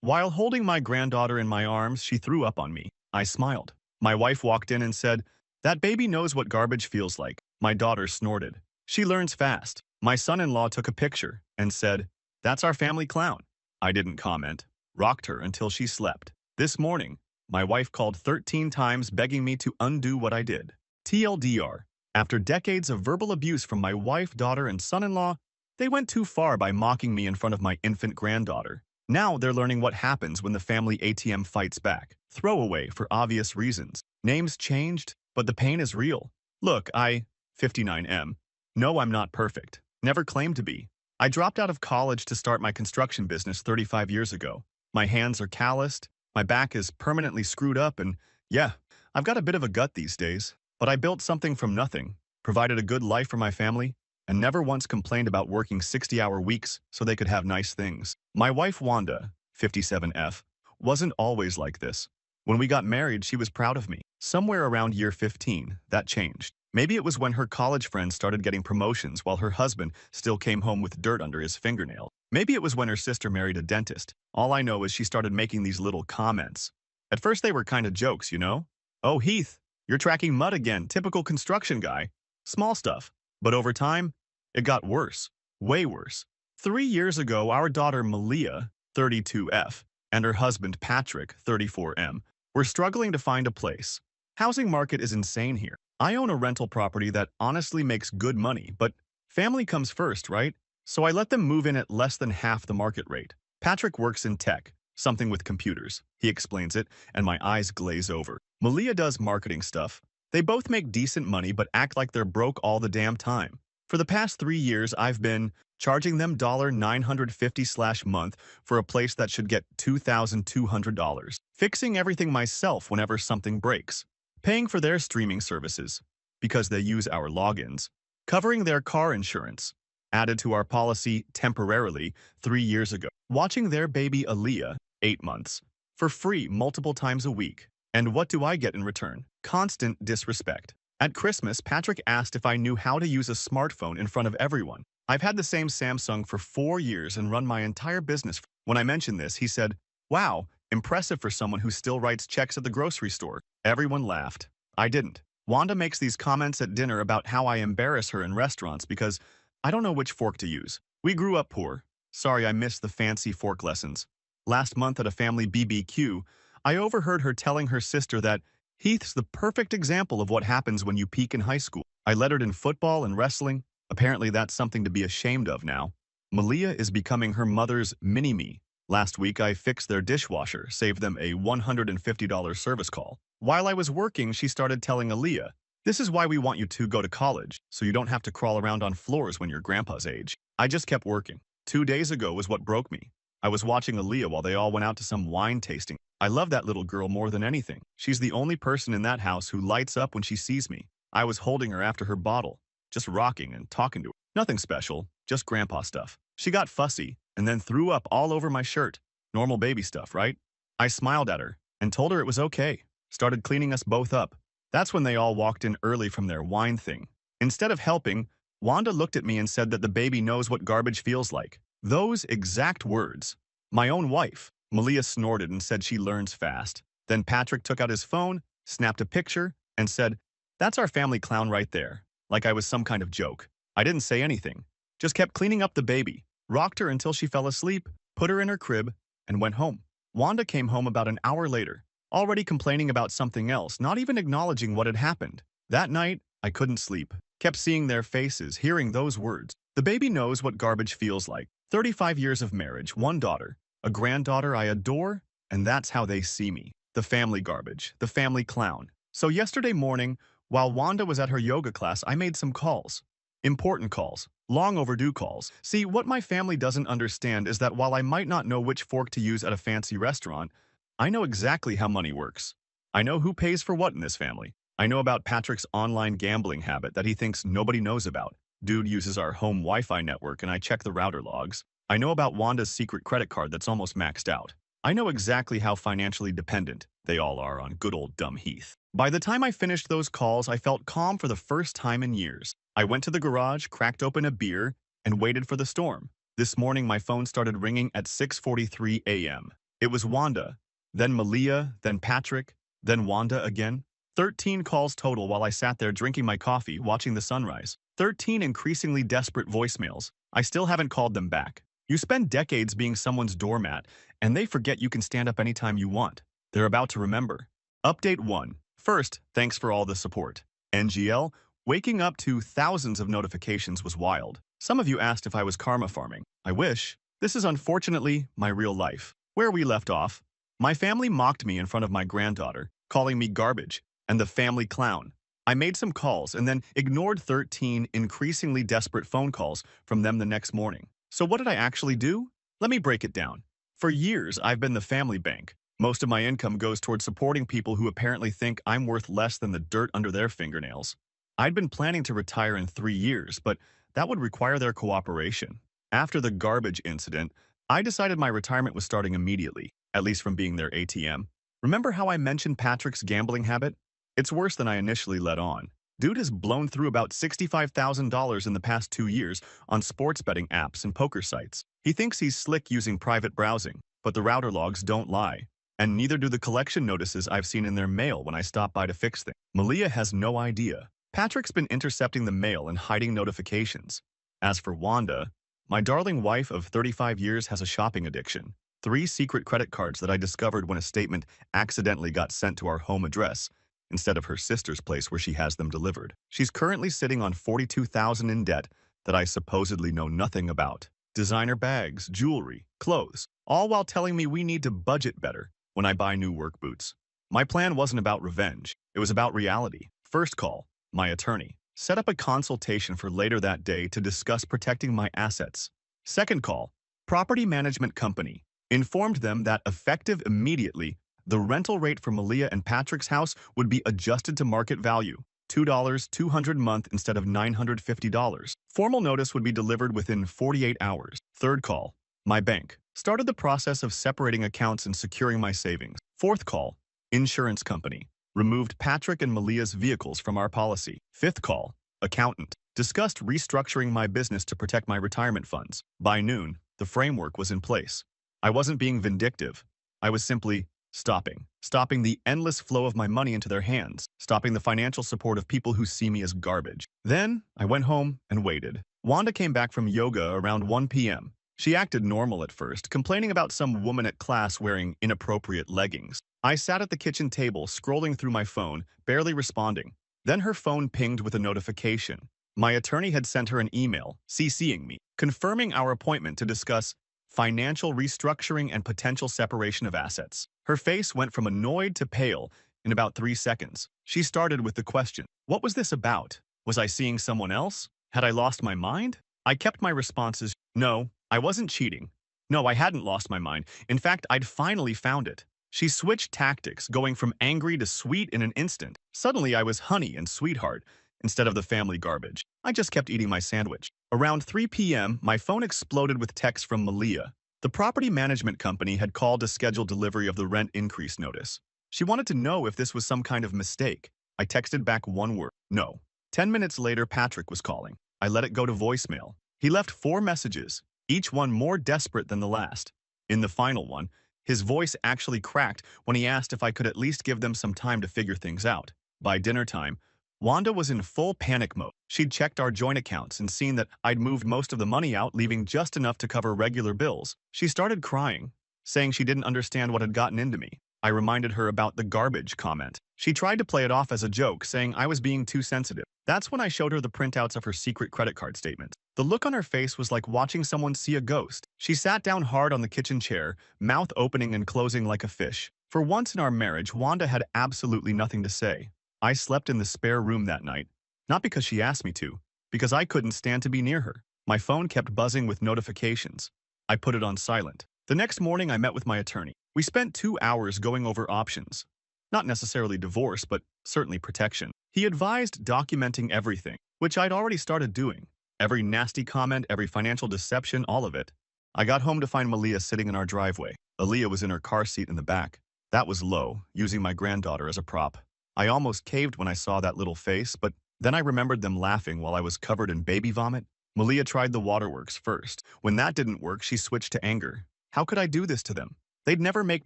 While holding my granddaughter in my arms, she threw up on me. I smiled. My wife walked in and said, "That baby knows what garbage feels like." My daughter snorted. "She learns fast." My son-in-law took a picture and said, "That's our family clown." I didn't comment. Rocked her until she slept. This morning, my wife called 13 times begging me to undo what I did. TLDR. After decades of verbal abuse from my wife, daughter, and son-in-law, they went too far by mocking me in front of my infant granddaughter. Now they're learning what happens when the family ATM fights back. Throwaway for obvious reasons. Names changed, but the pain is real. Look, 59M. No, I'm not perfect. Never claimed to be. I dropped out of college to start my construction business 35 years ago. My hands are calloused, my back is permanently screwed up, and yeah, I've got a bit of a gut these days. But I built something from nothing, provided a good life for my family, and never once complained about working 60-hour weeks so they could have nice things. My wife Wanda, 57F, wasn't always like this. When we got married, she was proud of me. Somewhere around year 15, that changed. Maybe it was when her college friends started getting promotions while her husband still came home with dirt under his fingernail. Maybe it was when her sister married a dentist. All I know is she started making these little comments. At first they were kind of jokes, you know? "Oh, Heath, you're tracking mud again, typical construction guy." Small stuff. But over time, it got worse. Way worse. 3 years ago, our daughter Malia, 32F, and her husband Patrick, 34M, were struggling to find a place. Housing market is insane here. I own a rental property that honestly makes good money, but family comes first, right? So I let them move in at less than half the market rate. Patrick works in tech, something with computers. He explains it, and my eyes glaze over. Malia does marketing stuff. They both make decent money but act like they're broke all the damn time. For the past 3 years, I've been charging them $950/month for a place that should get $2,200, fixing everything myself whenever something breaks, paying for their streaming services because they use our logins, covering their car insurance, added to our policy temporarily 3 years ago, watching their baby Aaliyah, 8 months, for free multiple times a week. And what do I get in return? Constant disrespect. At Christmas, Patrick asked if I knew how to use a smartphone in front of everyone. I've had the same Samsung for 4 years and run my entire business. When I mentioned this, he said, "Wow, impressive for someone who still writes checks at the grocery store." Everyone laughed. I didn't. Wanda makes these comments at dinner about how I embarrass her in restaurants because I don't know which fork to use. We grew up poor. Sorry I missed the fancy fork lessons. Last month at a family BBQ, I overheard her telling her sister that Heath's the perfect example of what happens when you peak in high school. I lettered in football and wrestling. Apparently that's something to be ashamed of now. Malia is becoming her mother's mini-me. Last week I fixed their dishwasher, saved them a $150 service call. While I was working, she started telling Aaliyah, "This is why we want you to go to college, so you don't have to crawl around on floors when you're grandpa's age." I just kept working. 2 days ago was what broke me. I was watching Aaliyah while they all went out to some wine tasting. I love that little girl more than anything. She's the only person in that house who lights up when she sees me. I was holding her after her bottle, just rocking and talking to her. Nothing special, just grandpa stuff. She got fussy and then threw up all over my shirt. Normal baby stuff, right? I smiled at her and told her it was okay. Started cleaning us both up. That's when they all walked in early from their wine thing. Instead of helping, Wanda looked at me and said that the baby knows what garbage feels like. Those exact words. My own wife. Malia snorted and said she learns fast. Then Patrick took out his phone, snapped a picture, and said, "That's our family clown right there," like I was some kind of joke. I didn't say anything. Just kept cleaning up the baby, rocked her until she fell asleep, put her in her crib, and went home. Wanda came home about an hour later, already complaining about something else, not even acknowledging what had happened. That night, I couldn't sleep. Kept seeing their faces, hearing those words. The baby knows what garbage feels like. 35 years of marriage, 1 daughter, a granddaughter I adore, and that's how they see me. The family garbage, the family clown. So yesterday morning, while Wanda was at her yoga class, I made some calls. Important calls. Long overdue calls. See, what my family doesn't understand is that while I might not know which fork to use at a fancy restaurant, I know exactly how money works. I know who pays for what in this family. I know about Patrick's online gambling habit that he thinks nobody knows about. Dude uses our home Wi-Fi network and I check the router logs. I know about Wanda's secret credit card that's almost maxed out. I know exactly how financially dependent they all are on good old dumb Heath. By the time I finished those calls, I felt calm for the first time in years. I went to the garage, cracked open a beer, and waited for the storm. This morning, my phone started ringing at 6:43 a.m. It was Wanda, then Malia, then Patrick, then Wanda again. 13 calls total while I sat there drinking my coffee, watching the sunrise. 13 increasingly desperate voicemails. I still haven't called them back. You spend decades being someone's doormat, and they forget you can stand up anytime you want. They're about to remember. Update 1. First, thanks for all the support. NGL, waking up to thousands of notifications was wild. Some of you asked if I was karma farming. I wish. This is unfortunately my real life. Where we left off, my family mocked me in front of my granddaughter, calling me garbage and the family clown. I made some calls and then ignored 13 increasingly desperate phone calls from them the next morning. So what did I actually do? Let me break it down. For years, I've been the family bank. Most of my income goes towards supporting people who apparently think I'm worth less than the dirt under their fingernails. I'd been planning to retire in 3 years, but that would require their cooperation. After the garbage incident, I decided my retirement was starting immediately, at least from being their ATM. Remember how I mentioned Patrick's gambling habit? It's worse than I initially let on. Dude has blown through about $65,000 in the past 2 years on sports betting apps and poker sites. He thinks he's slick using private browsing, but the router logs don't lie. And neither do the collection notices I've seen in their mail when I stop by to fix things. Malia has no idea. Patrick's been intercepting the mail and hiding notifications. As for Wanda, my darling wife of 35 years has a shopping addiction. 3 secret credit cards that I discovered when a statement accidentally got sent to our home address instead of her sister's place where she has them delivered. She's currently sitting on $42,000 in debt that I supposedly know nothing about. Designer bags, jewelry, clothes, all while telling me we need to budget better when I buy new work boots. My plan wasn't about revenge. It was about reality. First call, my attorney. Set up a consultation for later that day to discuss protecting my assets. Second call, property management company. Informed them that effective immediately, the rental rate for Malia and Patrick's house would be adjusted to market value, $2 $200 a month instead of $950. Formal notice would be delivered within 48 hours. Third call, my bank. Started the process of separating accounts and securing my savings. Fourth call, insurance company. Removed Patrick and Malia's vehicles from our policy. Fifth call, accountant. Discussed restructuring my business to protect my retirement funds. By noon, the framework was in place. I wasn't being vindictive. I was simply stopping the endless flow of my money into their hands, stopping the financial support of people who see me as garbage. Then, I went home and waited. Wanda came back from yoga around 1 p.m. She acted normal at first, complaining about some woman at class wearing inappropriate leggings. I sat at the kitchen table, scrolling through my phone, barely responding. Then her phone pinged with a notification. My attorney had sent her an email, CCing me, confirming our appointment to discuss financial restructuring and potential separation of assets. Her face went from annoyed to pale in about 3 seconds. She started with the question, what was this about? Was I seeing someone else? Had I lost my mind? I kept my responses, no, I wasn't cheating. No, I hadn't lost my mind. In fact, I'd finally found it. She switched tactics, going from angry to sweet in an instant. Suddenly, I was honey and sweetheart instead of the family garbage. I just kept eating my sandwich. Around 3 p.m., my phone exploded with text from Malia. The property management company had called to schedule delivery of the rent increase notice. She wanted to know if this was some kind of mistake. I texted back one word, no. 10 minutes later, Patrick was calling. I let it go to voicemail. He left 4 messages, each one more desperate than the last. In the final one, his voice actually cracked when he asked if I could at least give them some time to figure things out. By dinner time, Wanda was in full panic mode. She'd checked our joint accounts and seen that I'd moved most of the money out, leaving just enough to cover regular bills. She started crying, saying she didn't understand what had gotten into me. I reminded her about the garbage comment. She tried to play it off as a joke, saying I was being too sensitive. That's when I showed her the printouts of her secret credit card statements. The look on her face was like watching someone see a ghost. She sat down hard on the kitchen chair, mouth opening and closing like a fish. For once in our marriage, Wanda had absolutely nothing to say. I slept in the spare room that night, not because she asked me to, because I couldn't stand to be near her. My phone kept buzzing with notifications. I put it on silent. The next morning, I met with my attorney. We spent 2 hours going over options. Not necessarily divorce, but certainly protection. He advised documenting everything, which I'd already started doing. Every nasty comment, every financial deception, all of it. I got home to find Malia sitting in our driveway. Aaliyah was in her car seat in the back. That was low, using my granddaughter as a prop. I almost caved when I saw that little face, but then I remembered them laughing while I was covered in baby vomit. Malia tried the waterworks first. When that didn't work, she switched to anger. How could I do this to them? They'd never make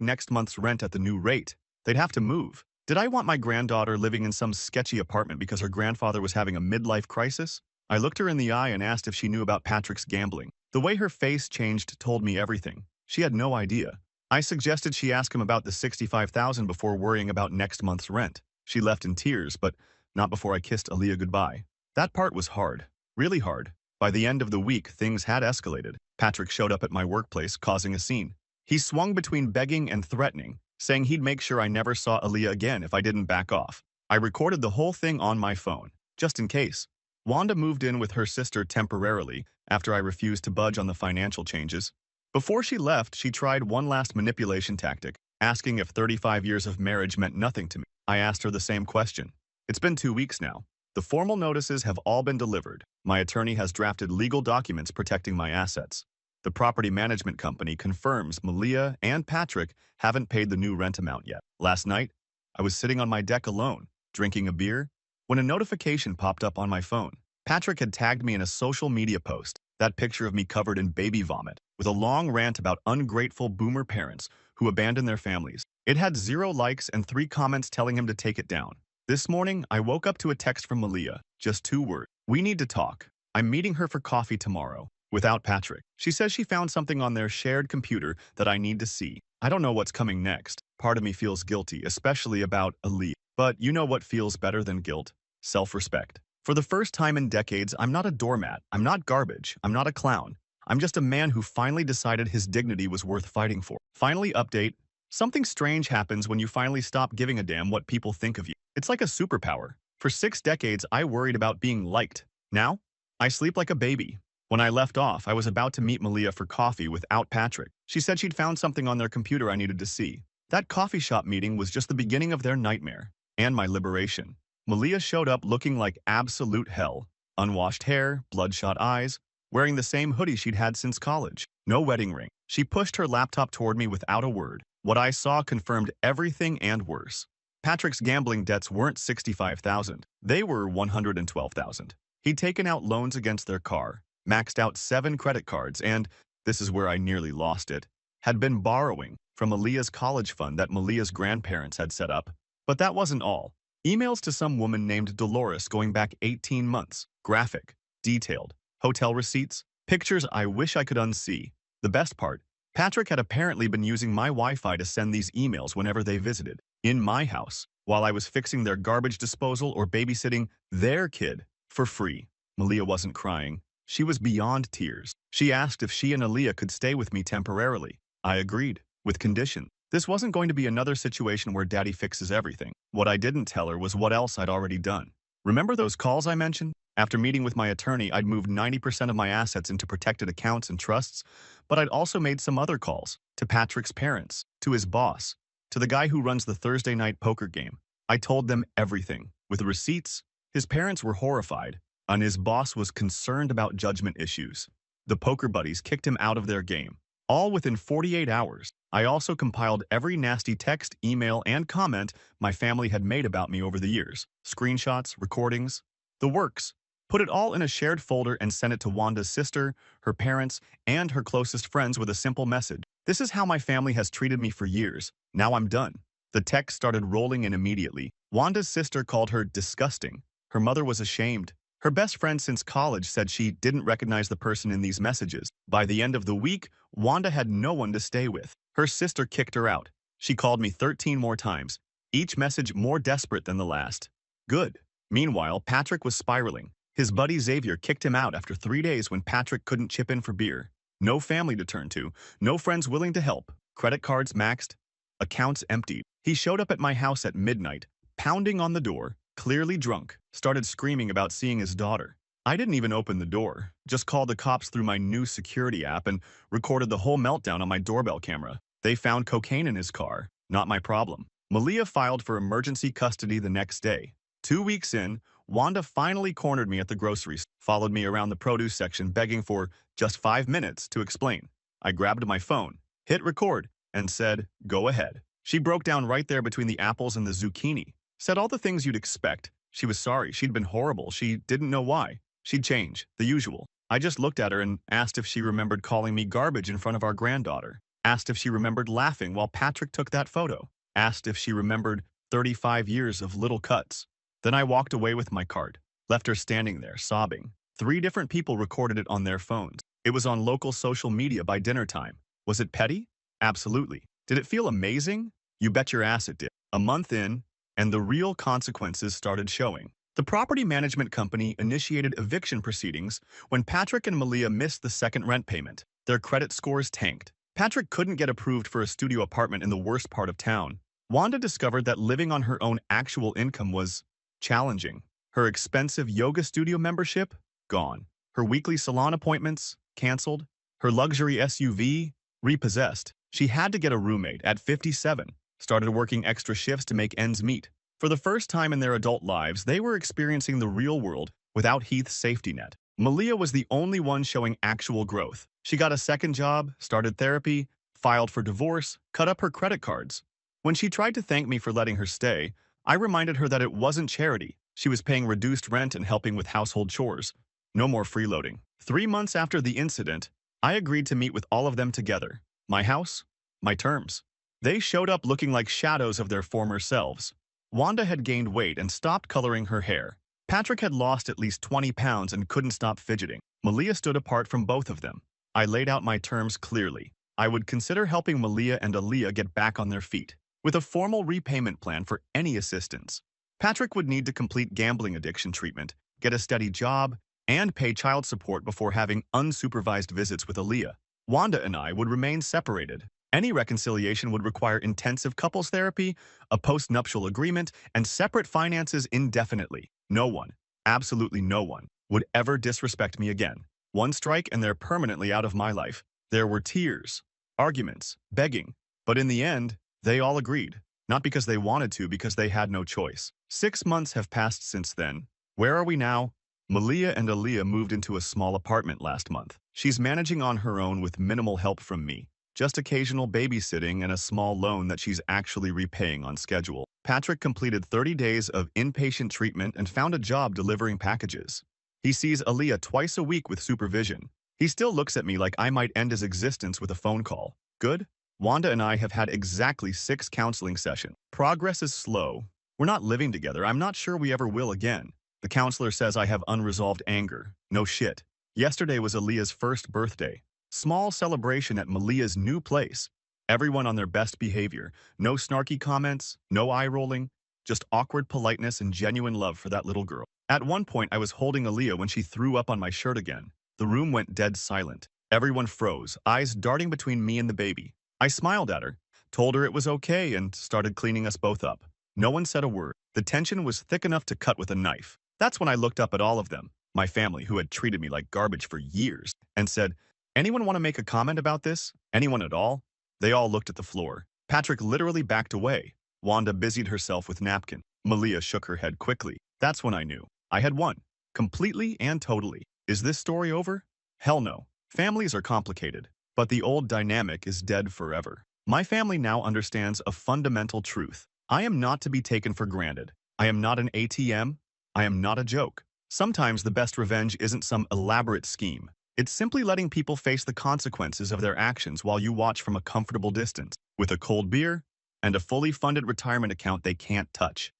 next month's rent at the new rate. They'd have to move. Did I want my granddaughter living in some sketchy apartment because her grandfather was having a midlife crisis? I looked her in the eye and asked if she knew about Patrick's gambling. The way her face changed told me everything. She had no idea. I suggested she ask him about the $65,000 before worrying about next month's rent. She left in tears, but not before I kissed Aaliyah goodbye. That part was hard. Really hard. By the end of the week, things had escalated. Patrick showed up at my workplace, causing a scene. He swung between begging and threatening, saying he'd make sure I never saw Aaliyah again if I didn't back off. I recorded the whole thing on my phone, just in case. Wanda moved in with her sister temporarily after I refused to budge on the financial changes. Before she left, she tried one last manipulation tactic, asking if 35 years of marriage meant nothing to me. I asked her the same question. It's been 2 weeks now. The formal notices have all been delivered. My attorney has drafted legal documents protecting my assets. The property management company confirms Malia and Patrick haven't paid the new rent amount yet. Last night, I was sitting on my deck alone, drinking a beer, when a notification popped up on my phone. Patrick had tagged me in a social media post, that picture of me covered in baby vomit, with a long rant about ungrateful boomer parents who abandon their families. It had 0 likes and 3 comments telling him to take it down. This morning, I woke up to a text from Malia, just 2 words. We need to talk. I'm meeting her for coffee tomorrow. Without Patrick. She says she found something on their shared computer that I need to see. I don't know what's coming next. Part of me feels guilty, especially about Aaliyah. But you know what feels better than guilt? Self-respect. For the first time in decades, I'm not a doormat. I'm not garbage. I'm not a clown. I'm just a man who finally decided his dignity was worth fighting for. Finally, update. Something strange happens when you finally stop giving a damn what people think of you. It's like a superpower. For 6 decades, I worried about being liked. Now, I sleep like a baby. When I left off, I was about to meet Malia for coffee without Patrick. She said she'd found something on their computer I needed to see. That coffee shop meeting was just the beginning of their nightmare. And my liberation. Malia showed up looking like absolute hell. Unwashed hair, bloodshot eyes, wearing the same hoodie she'd had since college. No wedding ring. She pushed her laptop toward me without a word. What I saw confirmed everything and worse. Patrick's gambling debts weren't $65,000. They were $112,000. He'd taken out loans against their car, maxed out 7 credit cards, and, this is where I nearly lost it, had been borrowing from Malia's college fund that Malia's grandparents had set up. But that wasn't all. Emails to some woman named Dolores going back 18 months. Graphic, detailed, hotel receipts, pictures I wish I could unsee. The best part, Patrick had apparently been using my Wi-Fi to send these emails whenever they visited, in my house, while I was fixing their garbage disposal or babysitting their kid for free. Malia wasn't crying. She was beyond tears. She asked if she and Aaliyah could stay with me temporarily. I agreed, with conditions. This wasn't going to be another situation where Daddy fixes everything. What I didn't tell her was what else I'd already done. Remember those calls I mentioned? After meeting with my attorney, I'd moved 90% of my assets into protected accounts and trusts, but I'd also made some other calls. To Patrick's parents, to his boss, to the guy who runs the Thursday night poker game. I told them everything, with receipts. His parents were horrified, and his boss was concerned about judgment issues. The poker buddies kicked him out of their game, all within 48 hours. I also compiled every nasty text, email, and comment my family had made about me over the years. Screenshots, recordings, the works. Put it all in a shared folder and sent it to Wanda's sister, her parents, and her closest friends with a simple message. This is how my family has treated me for years. Now I'm done. The text started rolling in immediately. Wanda's sister called her disgusting. Her mother was ashamed. Her best friend since college said she didn't recognize the person in these messages. By the end of the week, Wanda had no one to stay with. Her sister kicked her out. She called me 13 more times, each message more desperate than the last. Good. Meanwhile, Patrick was spiraling. His buddy Xavier kicked him out after 3 days when Patrick couldn't chip in for beer. No family to turn to, no friends willing to help, credit cards maxed, accounts emptied. He showed up at my house at midnight, pounding on the door, clearly drunk, started screaming about seeing his daughter. I didn't even open the door, just called the cops through my new security app and recorded the whole meltdown on my doorbell camera. They found cocaine in his car, not my problem. Malia filed for emergency custody the next day. 2 weeks in, Wanda finally cornered me at the grocery store, followed me around the produce section begging for just 5 minutes to explain. I grabbed my phone, hit record, and said, "Go ahead." She broke down right there between the apples and the zucchini. Said all the things you'd expect. She was sorry, she'd been horrible, she didn't know why. She'd change, the usual. I just looked at her and asked if she remembered calling me garbage in front of our granddaughter. Asked if she remembered laughing while Patrick took that photo. Asked if she remembered 35 years of little cuts. Then I walked away with my card, left her standing there, sobbing. 3 different people recorded it on their phones. It was on local social media by dinner time. Was it petty? Absolutely. Did it feel amazing? You bet your ass it did. A month in, and the real consequences started showing. The property management company initiated eviction proceedings when Patrick and Malia missed the second rent payment. Their credit scores tanked. Patrick couldn't get approved for a studio apartment in the worst part of town. Wanda discovered that living on her own actual income was challenging. Her expensive yoga studio membership? Gone. Her weekly salon appointments? Canceled. Her luxury SUV? Repossessed. She had to get a roommate at 57. Started working extra shifts to make ends meet. For the first time in their adult lives, they were experiencing the real world without Heath's safety net. Malia was the only one showing actual growth. She got a second job, started therapy, filed for divorce, cut up her credit cards. When she tried to thank me for letting her stay, I reminded her that it wasn't charity. She was paying reduced rent and helping with household chores. No more freeloading. 3 months after the incident, I agreed to meet with all of them together. My house, my terms. They showed up looking like shadows of their former selves. Wanda had gained weight and stopped coloring her hair. Patrick had lost at least 20 pounds and couldn't stop fidgeting. Malia stood apart from both of them. I laid out my terms clearly. I would consider helping Malia and Aaliyah get back on their feet, with a formal repayment plan for any assistance. Patrick would need to complete gambling addiction treatment, get a steady job, and pay child support before having unsupervised visits with Aaliyah. Wanda and I would remain separated. Any reconciliation would require intensive couples therapy, a post-nuptial agreement, and separate finances indefinitely. No one, absolutely no one, would ever disrespect me again. One strike and they're permanently out of my life. There were tears, arguments, begging, but in the end, they all agreed. Not because they wanted to, because they had no choice. 6 months have passed since then. Where are we now? Malia and Aaliyah moved into a small apartment last month. She's managing on her own with minimal help from me. Just occasional babysitting and a small loan that she's actually repaying on schedule. Patrick completed 30 days of inpatient treatment and found a job delivering packages. He sees Aaliyah twice a week with supervision. He still looks at me like I might end his existence with a phone call. Good? Wanda and I have had exactly 6 counseling sessions. Progress is slow. We're not living together. I'm not sure we ever will again. The counselor says I have unresolved anger. No shit. Yesterday was Aaliyah's first birthday. Small celebration at Malia's new place. Everyone on their best behavior. No snarky comments, no eye-rolling, just awkward politeness and genuine love for that little girl. At one point, I was holding Aaliyah when she threw up on my shirt again. The room went dead silent. Everyone froze, eyes darting between me and the baby. I smiled at her, told her it was okay, and started cleaning us both up. No one said a word. The tension was thick enough to cut with a knife. That's when I looked up at all of them, my family who had treated me like garbage for years, and said, "Anyone want to make a comment about this? Anyone at all?" They all looked at the floor. Patrick literally backed away. Wanda busied herself with napkin. Malia shook her head quickly. That's when I knew. I had won. Completely and totally. Is this story over? Hell no. Families are complicated, but the old dynamic is dead forever. My family now understands a fundamental truth. I am not to be taken for granted. I am not an ATM. I am not a joke. Sometimes the best revenge isn't some elaborate scheme. It's simply letting people face the consequences of their actions while you watch from a comfortable distance, with a cold beer and a fully funded retirement account they can't touch.